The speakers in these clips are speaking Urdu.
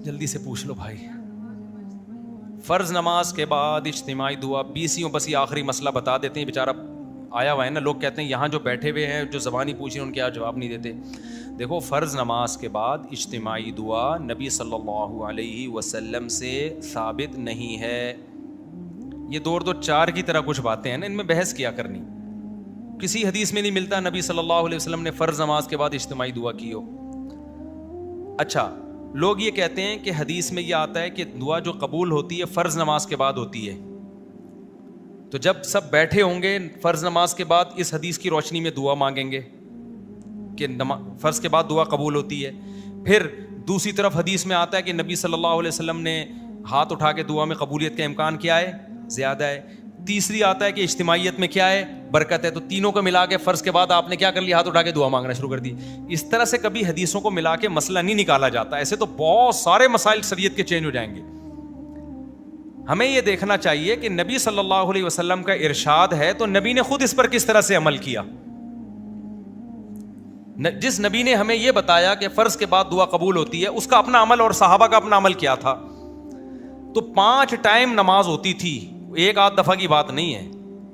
جلدی سے پوچھ لو بھائی. فرض نماز کے بعد اجتماعی دعا 20 بس یہ آخری مسئلہ بتا دیتے ہیں. بیچارہ آیا ہوا ہے نا, لوگ کہتے ہیں یہاں جو بیٹھے ہوئے ہیں جو زبانی پوچھ رہے ہیں ان کے جواب نہیں دیتے. دیکھو, فرض نماز کے بعد اجتماعی دعا نبی صلی اللہ علیہ وسلم سے ثابت نہیں ہے. یہ دو چار کی طرح کچھ باتیں ہیں نا, ان میں بحث کیا کرنی. کسی حدیث میں نہیں ملتا نبی صلی اللہ علیہ وسلم نے فرض نماز کے بعد اجتماعی دعا کی ہو. اچھا, لوگ یہ کہتے ہیں کہ حدیث میں یہ آتا ہے کہ دعا جو قبول ہوتی ہے فرض نماز کے بعد ہوتی ہے. تو جب سب بیٹھے ہوں گے فرض نماز کے بعد اس حدیث کی روشنی میں دعا مانگیں گے کہ فرض کے بعد دعا قبول ہوتی ہے. پھر دوسری طرف حدیث میں آتا ہے کہ نبی صلی اللہ علیہ وسلم نے ہاتھ اٹھا کے دعا میں قبولیت کا امکان کیا ہے, زیادہ ہے. تیسری آتا ہے کہ اجتماعیت میں کیا ہے, برکت ہے. تو تینوں کو ملا کے فرض کے بعد آپ نے کیا کر لیا, ہاتھ اٹھا کے دعا مانگنا شروع کر دی. اس طرح سے کبھی حدیثوں کو ملا کے مسئلہ نہیں نکالا جاتا. ایسے تو بہت سارے مسائل شریعت کے چینج ہو جائیں گے. ہمیں یہ دیکھنا چاہیے کہ نبی صلی اللہ علیہ وسلم کا ارشاد ہے تو نبی نے خود اس پر کس طرح سے عمل کیا. جس نبی نے ہمیں یہ بتایا کہ فرض کے بعد دعا قبول ہوتی ہے, اس کا اپنا عمل اور صحابہ کا اپنا عمل کیا تھا. تو 5 ٹائم نماز ہوتی تھی, ایک آدھ دفعہ کی بات نہیں ہے,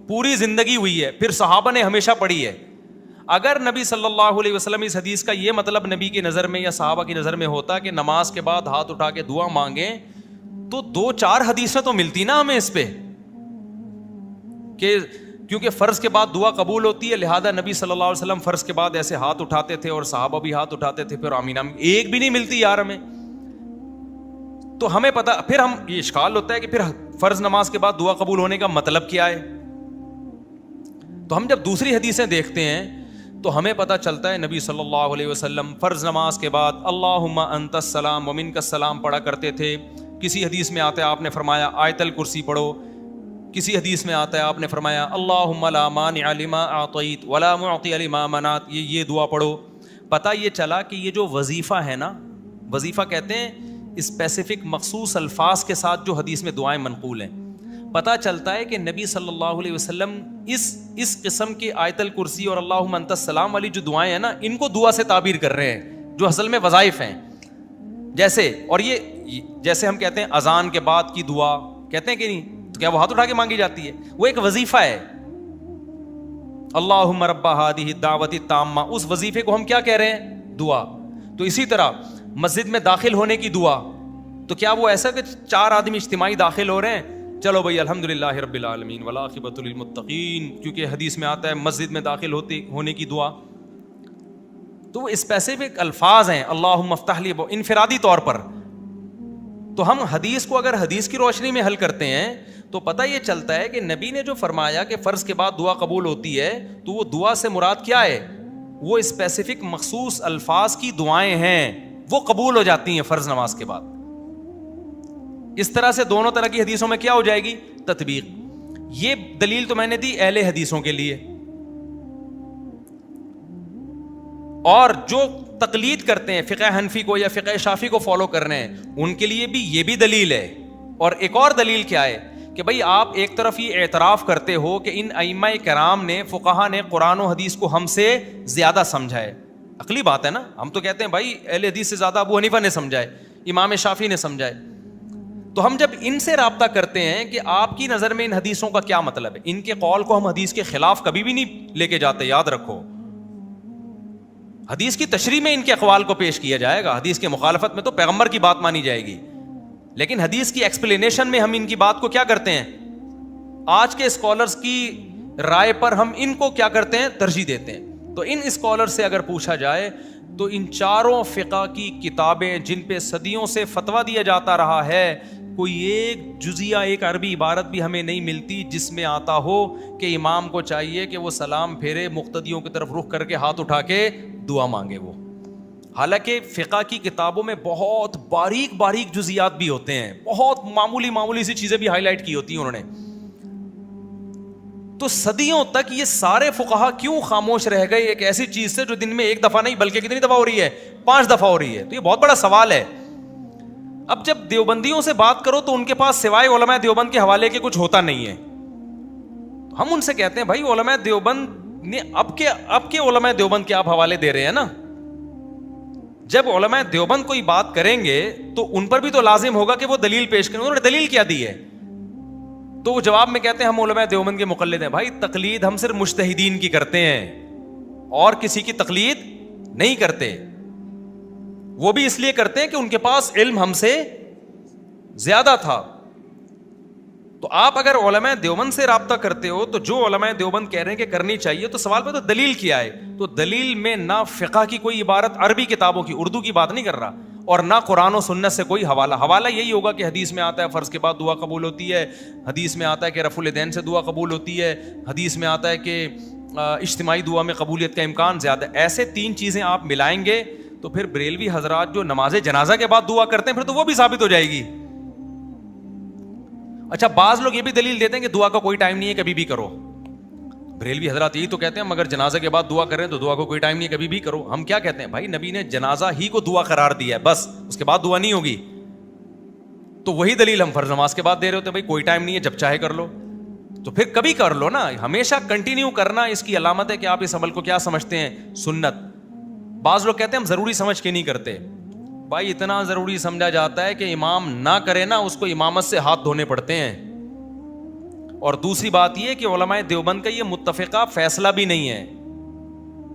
پوری زندگی ہوئی ہے. پھر صحابہ نے ہمیشہ پڑھی ہے. اگر نبی صلی اللہ علیہ وسلم اس حدیث کا یہ مطلب نبی کی نظر میں یا صحابہ کی نظر میں ہوتا کہ نماز کے بعد ہاتھ اٹھا کے دعا مانگیں, تو 2-4 حدیثیں تو ملتی نا ہمیں اس پہ, کہ کیونکہ فرض کے بعد دعا قبول ہوتی ہے لہذا نبی صلی اللہ علیہ وسلم فرض کے بعد ایسے ہاتھ اٹھاتے تھے اور صحابہ بھی ہاتھ اٹھاتے تھے. پھر آمین آمین ایک بھی نہیں ملتی یار ہمیں. تو ہمیں پتا, پھر ہم یہ اشکال ہوتا ہے کہ پھر فرض نماز کے بعد دعا قبول ہونے کا مطلب کیا ہے. تو ہم جب دوسری حدیثیں دیکھتے ہیں تو ہمیں پتہ چلتا ہے نبی صلی اللہ علیہ وسلم فرض نماز کے بعد اللہم انت السلام ومنک السلام پڑھا کرتے تھے. کسی حدیث میں آتا ہے آپ نے فرمایا آیت الکرسی پڑھو. کسی حدیث میں آتا ہے آپ نے فرمایا اللہم لا مانع لما اعطیت ولا معطی لما منعت, یہ دعا پڑھو. پتہ یہ چلا کہ یہ جو وظیفہ ہے نا, وظیفہ کہتے ہیں اسپیسیفک مخصوص الفاظ کے ساتھ جو حدیث میں دعائیں منقول ہیں. پتہ چلتا ہے کہ نبی صلی اللہ علیہ وسلم اس قسم کے آیت الکرسی اور اللہم انت السلام والی جو دعائیں ہیں نا, ان کو دعا سے تعبیر کر رہے ہیں جو اصل میں وظائف ہیں. جیسے, اور یہ جیسے ہم کہتے ہیں اذان کے بعد کی دعا کہتے ہیں کہ نہیں, تو کیا وہ ہاتھ اٹھا کے مانگی جاتی ہے؟ وہ ایک وظیفہ ہے. اللہم رب ہذہ الدعوۃ التامہ, اس وظیفے کو ہم کیا کہہ رہے ہیں؟ دعا. تو اسی طرح مسجد میں داخل ہونے کی دعا, تو کیا وہ ایسا کہ 4 آدمی اجتماعی داخل ہو رہے ہیں, چلو بھائی الحمدللہ رب العالمین والعاقبۃ للمتقین, کیونکہ حدیث میں آتا ہے مسجد میں داخل ہونے کی دعا. تو وہ اسپیسیفک الفاظ ہیں اللہم افتح لی, انفرادی طور پر. تو ہم حدیث کو اگر حدیث کی روشنی میں حل کرتے ہیں تو پتہ یہ چلتا ہے کہ نبی نے جو فرمایا کہ فرض کے بعد دعا قبول ہوتی ہے, تو وہ دعا سے مراد کیا ہے؟ وہ اسپیسیفک مخصوص الفاظ کی دعائیں ہیں, وہ قبول ہو جاتی ہیں فرض نماز کے بعد. اس طرح سے دونوں طرح کی حدیثوں میں کیا ہو جائے گی؟ تطبیق. یہ دلیل تو میں نے دی اہل حدیثوں کے لیے, اور جو تقلید کرتے ہیں فقہ حنفی کو یا فقہ شافعی کو فالو کر رہے ہیں ان کے لیے بھی یہ بھی دلیل ہے. اور ایک اور دلیل کیا ہے کہ بھئی آپ ایک طرف یہ اعتراف کرتے ہو کہ ان ائمہ کرام نے, فقہا نے قرآن و حدیث کو ہم سے زیادہ سمجھا ہے. عقلی بات ہے نا, ہم تو کہتے ہیں بھائی اہل حدیث سے زیادہ ابو حنیفہ نے سمجھا ہے, امام شافعی نے سمجھا ہے. تو ہم جب ان سے رابطہ کرتے ہیں کہ آپ کی نظر میں ان حدیثوں کا کیا مطلب ہے, ان کے قول کو ہم حدیث کے خلاف کبھی بھی نہیں لے کے جاتے, یاد رکھو. حدیث کی تشریح میں ان کے اقوال کو پیش کیا جائے گا, حدیث کے مخالفت میں تو پیغمبر کی بات مانی جائے گی, لیکن حدیث کی ایکسپلینیشن میں ہم ان کی بات کو کیا کرتے ہیں, آج کے اسکالرز کی رائے پر ہم ان کو کیا کرتے ہیں, ترجیح دیتے ہیں. تو ان اسکالر سے اگر پوچھا جائے تو ان چاروں فقہ کی کتابیں جن پہ صدیوں سے فتویٰ دیا جاتا رہا ہے, کوئی ایک جزیہ, ایک عربی عبارت بھی ہمیں نہیں ملتی جس میں آتا ہو کہ امام کو چاہیے کہ وہ سلام پھیرے, مقتدیوں کی طرف رخ کر کے ہاتھ اٹھا کے دعا مانگے. وہ حالانکہ فقہ کی کتابوں میں بہت باریک باریک جزیات بھی ہوتے ہیں, بہت معمولی سی چیزیں بھی ہائی لائٹ کی ہوتی ہیں انہوں نے. تو صدیوں تک یہ سارے فقہا کیوں خاموش رہ گئے ایک ایسی چیز سے جو دن میں 1 دفعہ نہیں بلکہ کتنی دفعہ ہو رہی ہے, 5 دفعہ ہو رہی ہے. تو یہ بہت بڑا سوال ہے. اب جب دیوبندیوں سے بات کرو تو ان کے پاس سوائے علماء دیوبند کے حوالے کے کچھ ہوتا نہیں ہے. ہم ان سے کہتے ہیں بھائی علماء دیوبند نے اب کے علماء دیوبند کے آپ حوالے دے رہے ہیں نا, جب علماء دیوبند کوئی بات کریں گے تو ان پر بھی تو لازم ہوگا کہ وہ دلیل پیش کریں. انہوں نے دلیل کیا دی ہے؟ تو وہ جواب میں کہتے ہیں ہم علماء دیوبند کے مقلد ہیں. بھائی تقلید ہم صرف مجتہدین کی کرتے ہیں اور کسی کی تقلید نہیں کرتے. وہ بھی اس لیے کرتے ہیں کہ ان کے پاس علم ہم سے زیادہ تھا. تو آپ اگر علماء دیوبند سے رابطہ کرتے ہو تو جو علماء دیوبند کہہ رہے ہیں کہ کرنی چاہیے, تو سوال پہ تو دلیل کیا ہے؟ تو دلیل میں نہ فقہ کی کوئی عبارت, عربی کتابوں کی, اردو کی بات نہیں کر رہا, اور نہ قرآن و سنت سے کوئی حوالہ یہی ہوگا کہ حدیث میں آتا ہے فرض کے بعد دعا قبول ہوتی ہے, حدیث میں آتا ہے کہ رفع الیدین سے دعا قبول ہوتی ہے, حدیث میں آتا ہے کہ اجتماعی دعا میں قبولیت کا امکان زیادہ ہے. ایسے 3 چیزیں آپ ملائیں گے تو پھر بریلوی حضرات جو نماز جنازہ کے بعد دعا کرتے ہیں پھر تو وہ بھی ثابت ہو جائے گی. اچھا, بعض لوگ یہ بھی دلیل دیتے ہیں کہ دعا کا کوئی ٹائم نہیں ہے, کبھی بھی کرو. بریلوی حضرات یہی تو کہتے ہیں مگر جنازہ کے بعد دعا کر رہے ہیں تو دعا کو کوئی ٹائم نہیں ہے, کبھی بھی کرو. ہم کیا کہتے ہیں؟ بھائی نبی نے جنازہ ہی کو دعا قرار دیا ہے, بس اس کے بعد دعا نہیں ہوگی. تو وہی دلیل ہم فرض نماز کے بعد دے رہے ہوتے ہیں, بھائی کوئی ٹائم نہیں ہے, جب چاہے کر لو. تو پھر کبھی کر لو نا, ہمیشہ کنٹینیو کرنا اس کی علامت ہے کہ آپ اس عمل کو کیا سمجھتے ہیں, سنت. بعض لوگ کہتے ہیں ہم ضروری سمجھ کے نہیں کرتے. بھائی اتنا ضروری سمجھا جاتا ہے کہ امام نہ کرے نا, اس کو امامت سے ہاتھ دھونے پڑتے ہیں. اور دوسری بات یہ کہ علماء دیوبند کا یہ متفقہ فیصلہ بھی نہیں ہے.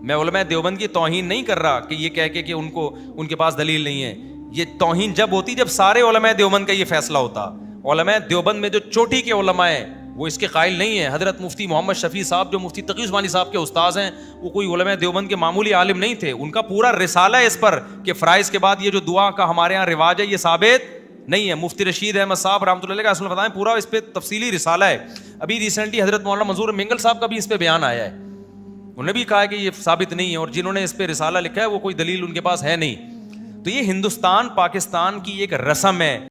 میں علماء دیوبند کی توہین نہیں کر رہا کہ یہ کہہ کے کہ ان کے پاس دلیل نہیں ہے. یہ توہین جب ہوتی جب سارے علماء دیوبند کا یہ فیصلہ ہوتا. علماء دیوبند میں جو چوٹی کے علماء ہیں وہ اس کے قائل نہیں ہیں. حضرت مفتی محمد شفیع صاحب جو مفتی تقی عثمانی صاحب کے استاذ ہیں, وہ کوئی علماء دیوبند کے معمولی عالم نہیں تھے. ان کا پورا رسالہ ہے اس پر کہ فرائض کے بعد یہ جو دعا کا ہمارے ہاں رواج ہے یہ ثابت نہیں ہے. مفتی رشید احمد صاحب رحمۃ اللہ علیہ کا اصل بتائیں پورا اس پہ تفصیلی رسالہ ہے. ابھی ریسنٹلی حضرت مولانا منظور منگل صاحب کا بھی اس پہ بیان آیا ہے, انہوں نے بھی کہا ہے کہ یہ ثابت نہیں ہے, اور جنہوں نے اس پہ رسالہ لکھا ہے وہ کوئی دلیل ان کے پاس ہے نہیں. تو یہ ہندوستان پاکستان کی ایک رسم ہے.